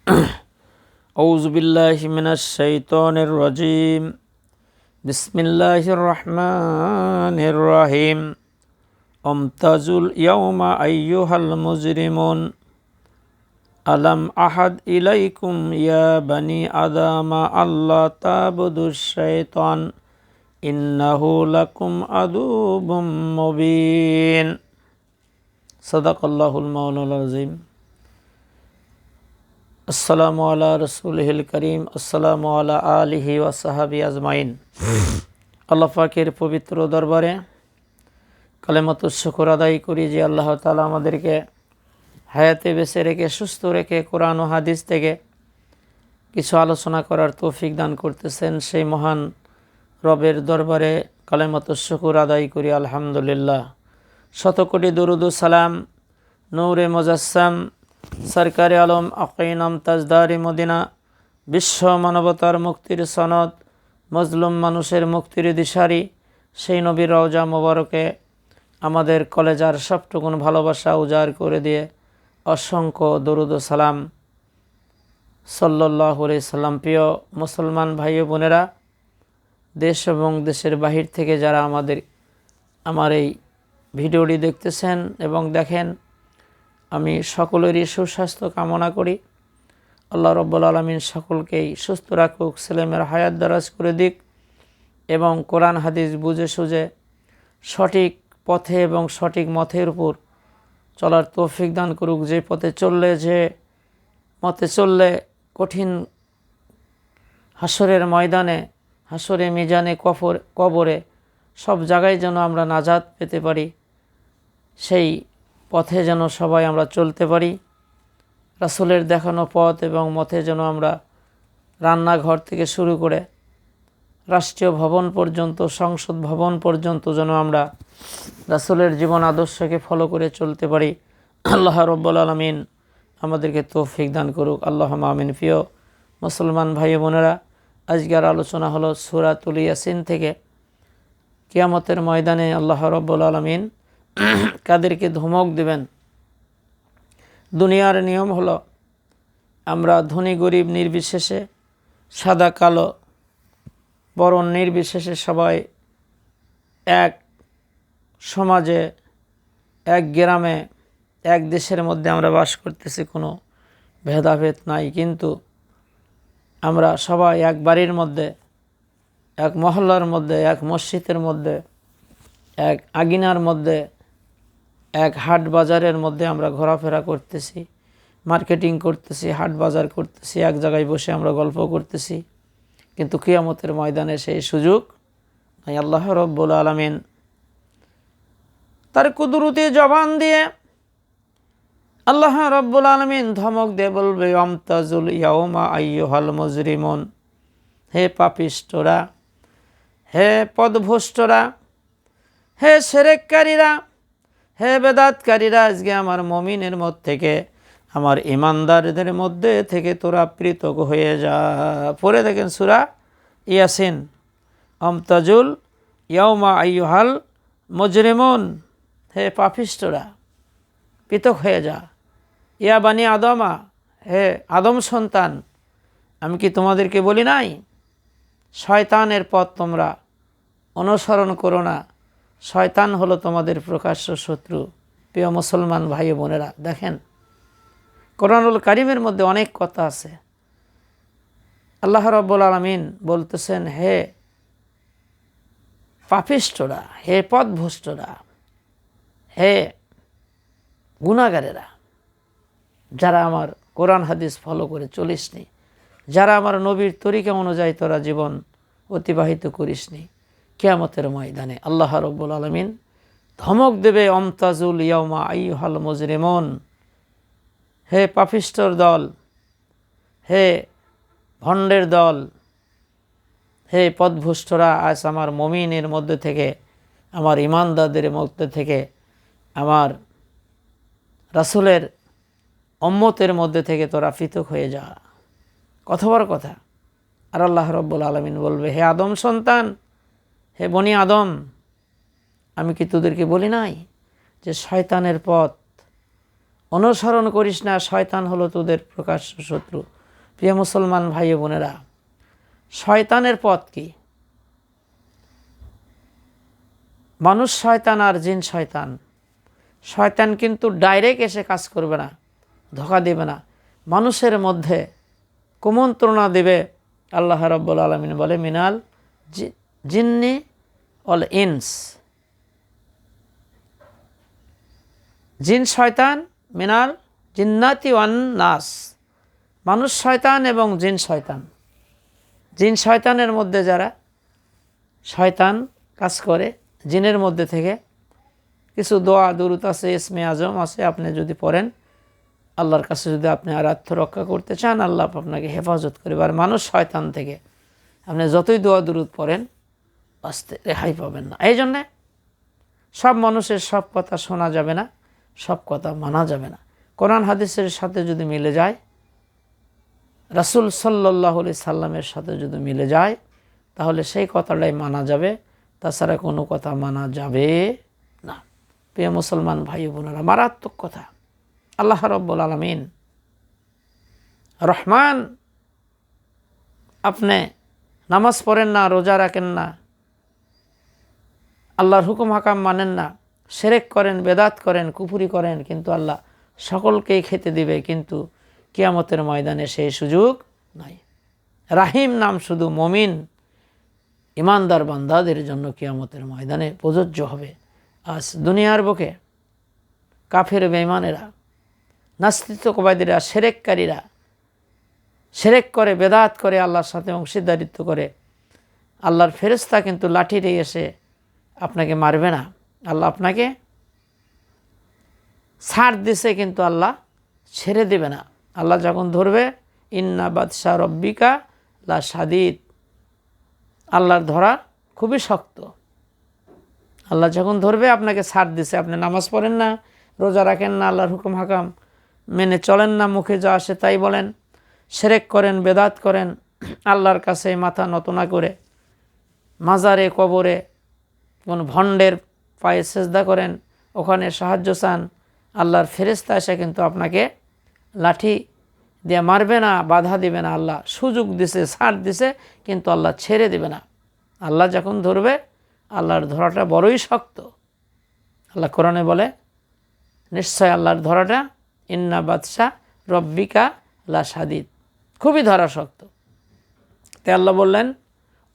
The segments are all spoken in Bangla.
আউযু বিল্লাহি মিনাশ শাইতানির রাজিম। বিসমিল্লাহির রহমানির রহিম। আমতাজুল ইয়াওমা আইয়ুহাল মুজরিমুন আলাম আহাদ ইলাইকুম ইয়া বানি আদামা আল্লা তা'বুদুশ শাইতান ইন্নাহু লাকুম আদুবুম মুবিন। সাদাকাল্লাহুল মাওলানা আযীম। আসসালামু আলা রাসূলিহিল কারীম, আসসালামু আলা আলিহি ওয়া সাহবিহি আজমাইন। আল্লাহ পাকের পবিত্র দরবারে কালেমাতুশ শুকর আদায় করি যে আল্লাহ তাআলা আমাদেরকে হায়াতে বেঁচে রেখে সুস্থ রেখে কোরআন ও হাদিস থেকে কিছু আলোচনা করার তৌফিক দান করতেছেন। সেই মহান রবের দরবারে কালেমাতুশ শুকর আদায় করি আলহামদুলিল্লাহ। শতকোটি দরুদ ও সালাম নূরে মুজাসসাম সরকারে আলম আকিনাম তাজদারি মদিনা, বিশ্ব মানবতার মুক্তির সনদ, মজলুম মানুষের মুক্তির দিশারি সেই নবীর রওজা মোবারকে আমাদের কলেজার সবটুকুন ভালোবাসা উজাড় করে দিয়ে অসংখ্য দরুদ ও সালাম সাল্লাল্লাহু আলাইহি সাল্লাম। প্রিয় মুসলমান ভাই ও বোনেরা, দেশ এবং দেশের বাহির থেকে যারা আমার এই ভিডিওটি দেখতেছেন এবং দেখেন, আমি সকলেরই সুস্বাস্থ্য কামনা করি। আল্লাহ রাব্বুল আলামিন সকলকেই সুস্থ রাখুক, ছেলেমেয়ের হায়াত দারাজ করে দিক এবং কোরআন হাদিস বুঝে সুঝে সঠিক পথে এবং সঠিক মতের উপর চলার তৌফিক দান করুক। যে পথে চললে কঠিন হাসরের ময়দানে, হাসরে মিজানে, কবরে সব জায়গায় যেন আমরা নাজাত পেতে পারি, সেই পথে যেন সবাই আমরা চলতে পারি। রাসূলের দেখানো পথ এবং মতে যেন আমরা রান্নাঘর থেকে শুরু করে রাষ্ট্রীয় ভবন পর্যন্ত, সংসদ ভবন পর্যন্ত যেন আমরা রাসূলের জীবন আদর্শকে ফলো করে চলতে পারি। আল্লাহ রাব্বুল আলামিন আমাদেরকে তৌফিক দান করুক, আল্লাহুম্মা আমিন। প্রিয় মুসলমান ভাই বোনেরা, আজকের আলোচনা হলো সূরাতুল ইয়াসিন থেকে কিয়ামতের ময়দানে আল্লাহ রাব্বুল আলামিন কাদেরকে ধমক দেবেন। দুনিয়ার নিয়ম হলো আমরা ধনী গরিব নির্বিশেষে, সাদা কালো বরণ নির্বিশেষে সবাই এক সমাজে, এক গ্রামে, এক দেশের মধ্যে আমরা বাস করতেছি, কোনো ভেদাভেদ নাই। কিন্তু আমরা সবাই এক বাড়ির মধ্যে, এক মহল্লার মধ্যে, এক মসজিদের মধ্যে, এক আঙিনার মধ্যে, এক হাট বাজারের মধ্যে আমরা ঘোরাফেরা করতেছি, মার্কেটিং করতেছি, হাট বাজার করতেছি, এক জায়গায় বসে আমরা গল্প করতেছি। কিন্তু কিয়ামতের ময়দানে সেই সুযোগ নাই। আল্লাহ রাব্বুল আলামিন তার কুদরতি জবান দিয়ে আল্লাহ রাব্বুল আলামিন ধমক দিয়ে বলবে, আমতাজুল ইয়াওমা আইয়ুহাল মুজরিমুন, হে পাপিষ্ঠরা, হে পদভ্রষ্টরা, হে শিরককারীরা, হে বেদাতকারীরা, আজকে আমার মুমিনের মধ্যে থেকে, আমার ইমানদারদের মধ্যে থেকে তোরা পৃথক হয়ে যা। পড়ে দেখেন সূরা ইয়াসিন, আমতাজুল ইয়াওমা আইয়ুহাল মুজরিমুন, হে পাপিষ্ঠরা পৃথক হয়ে যা। ইয়া বানি আদমা, হে আদম সন্তান, আমি কি তোমাদেরকে বলি নাই শয়তানের পথ তোমরা অনুসরণ করো না, শয়তান হলো তোমাদের প্রকাশ্য শত্রু। প্রিয় মুসলমান ভাই বোনেরা, দেখেন কোরআনুল কারীমের মধ্যে অনেক কথা আছে। আল্লাহ রাব্বুল আলামিন বলতেছেন, হে পাপিষ্ঠরা, হে পথভ্রষ্টরা, হে গুনাহগারেরা, যারা আমার কোরআন হাদিস ফলো করে চলিসনি, যারা আমার নবীর তরিকা অনুযায়ী তোরা জীবন অতিবাহিত করিসনি, কিয়ামতের ময়দানে আল্লাহ রাব্বুল আলামিন ধমক দেবে, আমতাজুল ইয়াওমা আইয়ুহাল মুজরিমুন, হে পাপিষ্ঠর দল, হে ভণ্ডের দল, হে পথভ্রষ্টরা, আজ আমার মুমিনের মধ্যে থেকে, আমার ইমানদারদের মধ্যে থেকে, আমার রাসূলের উম্মতের মধ্যে থেকে তোরা পৃথক হয়ে যা। কত বড় কথা। আর আল্লাহ রাব্বুল আলামিন বলবে, হে আদম সন্তান, হে বনি আদম, আমি কি তোদেরকে বলি নাই যে শয়তানের পথ অনুসরণ করিস না, শয়তান হলো তোদের প্রকাশ্য শত্রু। প্রিয় মুসলমান ভাই বোনেরা, শয়তানের পথ কি? মানুষ শয়তান আর জিন শয়তান। শয়তান কিন্তু ডাইরেক্ট এসে কাজ করবে না, ধোঁকা দেবে না, মানুষের মধ্যে কুমন্ত্রণা দেবে। আল্লাহ রাব্বুল আলামিন বলে মিনাল জিন্নি ওয়াল ইনস, জিন শয়তান মিনাল জিন্নাতি ওয়ান নাস, মানুষ শয়তান এবং জিন শয়তান। জিন শয়তানের মধ্যে যারা শয়তান কাজ করে, জিনের মধ্যে থেকে কিছু দোয়া দুরূদ আছে, ইসমে আজম আছে, আপনি যদি পড়েন, আল্লাহর কাছে যদি আপনি আর আত্মরক্ষা করতে চান, আল্লাহ আপনাকে হেফাজত করবে। আর মানুষ শয়তান থেকে আপনি যতই দোয়া দুরূদ পড়েন, বাঁচতে রেহাই পাবেন না। এই জন্যে সব মানুষের সব কথা শোনা যাবে না, সব কথা মানা যাবে না। কোরআন হাদিসের সাথে যদি মিলে যায়, রাসূল সাল্লাল্লাহু আলাইহি সাল্লামের সাথে যদি মিলে যায়, তাহলে সেই কথাটাই মানা যাবে, তাছাড়া কোনো কথা মানা যাবে না। প্রিয় মুসলমান ভাই বোনেরা, মারাত্মক কথা। আল্লাহ রাব্বুল আলামিন রহমান, আপনি নামাজ পড়েন না, রোজা রাখেন না, আল্লাহর হুকুম হাকাম মানেন না, শিরক করেন, বেদাত করেন, কুফরি করেন, কিন্তু আল্লাহ সকলকেই খেতে দিবে, কিন্তু কিয়ামতের ময়দানে সেই সুযোগ নাই। রাহিম নাম শুধু মুমিন ইমানদার বান্দাদের জন্য কিয়ামতের ময়দানে প্রযোজ্য হবে। আজ দুনিয়ার বুকে কাফের বেঈমানেরা, নাস্তিকবাদীরা, শিরককারীরা শিরক করে, বেদাত করে, আল্লাহর সাথে অংশীদারিত্ব করে, আল্লাহর ফেরেশতা কিন্তু লাঠি নিয়ে এসে আপনাকে মারবে না, আল্লাহ আপনাকে ছাড় দিছে, কিন্তু আল্লাহ ছেড়ে দেবে না। আল্লাহ যখন ধরবে, ইন্না বাদশা রব্বিকা লা শাদীদ, আল্লাহর ধরা খুবই শক্ত। আল্লাহ যখন ধরবে, আপনাকে ছাড় দিছে, আপনি নামাজ পড়েন না, রোজা রাখেন না, আল্লাহর হুকুম হাকাম মেনে চলেন না, মুখে যা আসে তাই বলেন, শিরক করেন, বেদাত করেন, আল্লাহর কাছে মাথা নত না করে মাজারে, কবরে, কোন ভণ্ডের পায়ে সেজদা করেন, ওখানে সাহায্য চান, আল্লাহর ফেরেশতা এসে কিন্তু আপনাকে লাঠি দিয়ে মারবে না, বাধা দিবে না। আল্লাহ সুযোগ দিছে, ছাড় দিছে, কিন্তু আল্লাহ ছেড়ে দেবে না। আল্লাহ যখন ধরবে, আল্লাহর ধরাটা বড়ই শক্ত। আল্লাহ কোরআনে বলে, নিশ্চয় আল্লাহর ধরাটা ইন্না বাদশা রব্বিকা লা শাদীদ, খুবই ধরা শক্ত। তাই আল্লাহ বললেন,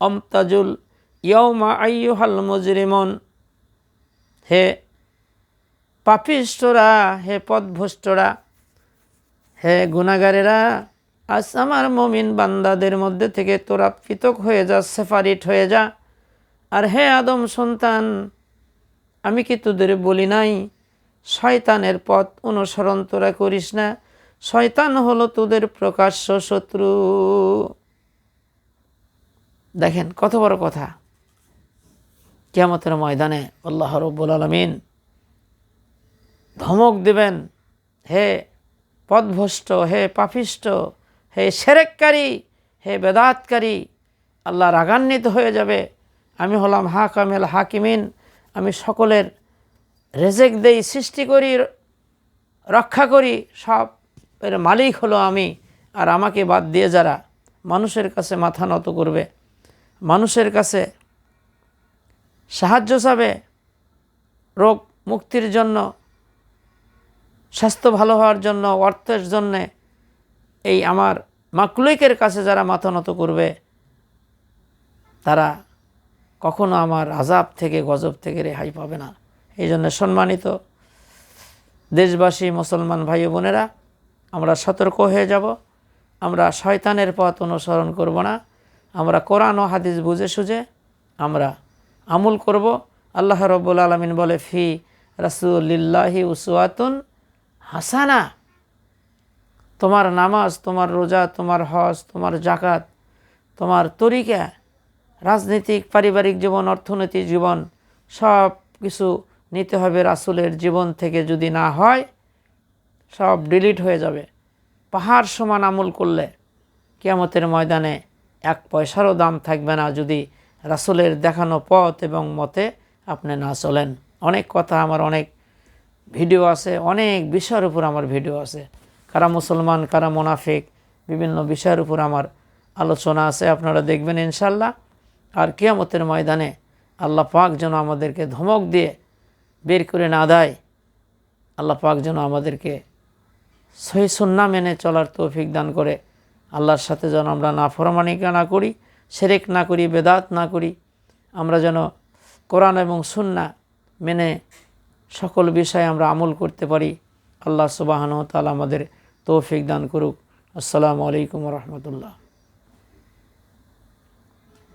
অমতাজুল ইয়াউমা আইয়ুহাল মুজরিমুন, হে পাপিষ্ঠরা, হে পথভ্রষ্টরা, হে গুনাহগারেরা, আজ আমার মুমিন বান্দাদের মধ্যে থেকে তোরা পৃথক হয়ে যা, সেপারেট হয়ে যা। আর হে আদম সন্তান, আমি কি তোদের বলি নাই শয়তানের পথ অনুসরণ তোরা করিস না? শয়তান হলো তোদের প্রকাশ্য শত্রু। দেখেন কত বড় কথা। কিয়ামতের ময়দানে আল্লাহ রাব্বুল আলামিন ধমক দিবেন, হে পথভ্রষ্ট, হে পাপিষ্ঠ, হে শিরককারী, হে বেদাতকারী। আল্লাহ রাগান্বিত হয়ে যাবে। আমি হলাম হাকামেল হাকিমিন, আমি সকলের রেজেক দেই, সৃষ্টি করি, রক্ষা করি, সব এর মালিক হলো আমি। আর আমাকে বাদ দিয়ে যারা মানুষের কাছে মাথা নত করবে, মানুষের কাছে সাহায্য চাবে, রোগ মুক্তির জন্য, স্বাস্থ্য ভালো হওয়ার জন্য, অর্থের জন্যে, এই আমার মাকলুকের কাছে যারা মাথা নত করবে, তারা কখনো আমার আযাব থেকে, গজব থেকে রেহাই পাবে না। এই জন্য সম্মানিত দেশবাসী, মুসলমান ভাই বোনেরা, আমরা সতর্ক হয়ে যাব। আমরা শয়তানের পথ অনুসরণ করব না। আমরা কোরআন ও হাদিস বুঝে সুঝে আমরা আমল করব। আল্লাহ রাব্বুল আলামিন বলে, ফি রাসূলিল্লাহি উসওয়াতুন হাসানা। তোমার নামাজ, তোমার রোজা, তোমার হজ, তোমার যাকাত, তোমার তরিকা, রাজনৈতিক, পারিবারিক জীবন, অর্থনৈতিক জীবন, সব কিছু নিতে হবে রাসূলের জীবন থেকে। যদি না হয়, সব ডিলিট হয়ে যাবে। পাহাড় সমান আমল করলে কিয়ামতের ময়দানে এক পয়সারও দাম থাকবে না, যদি রাসূলের দেখানো পথ এবং মতে আপনি না চলেন। অনেক কথা আমার অনেক ভিডিও আছে, অনেক বিষয়ের উপর আমার ভিডিও আছে, কারা মুসলমান কারা মুনাফিক, বিভিন্ন বিষয়ের উপর আমার আলোচনা আছে, আপনারা দেখবেন ইনশাল্লাহ। আর কিয়ামতের ময়দানে আল্লাহ পাক যেন আমাদেরকে ধমক দিয়ে বের করে না দেয়, আল্লাহ পাক যেন আমাদেরকে সহি সুন্নাহ মেনে চলার তৌফিক দান করে, আল্লাহর সাথে যেন আমরা নাফরমানি না করি, শিরক না করি, বেদাত না করি, আমরা যেন কোরআন এবং সুন্নাহ মেনে সকল বিষয়ে আমরা আমল করতে পারি। আল্লাহ সুবহানাহু ওয়া তাআলা আমাদের তৌফিক দান করুক। আসসালামু আলাইকুম ওয়া রাহমাতুল্লাহ।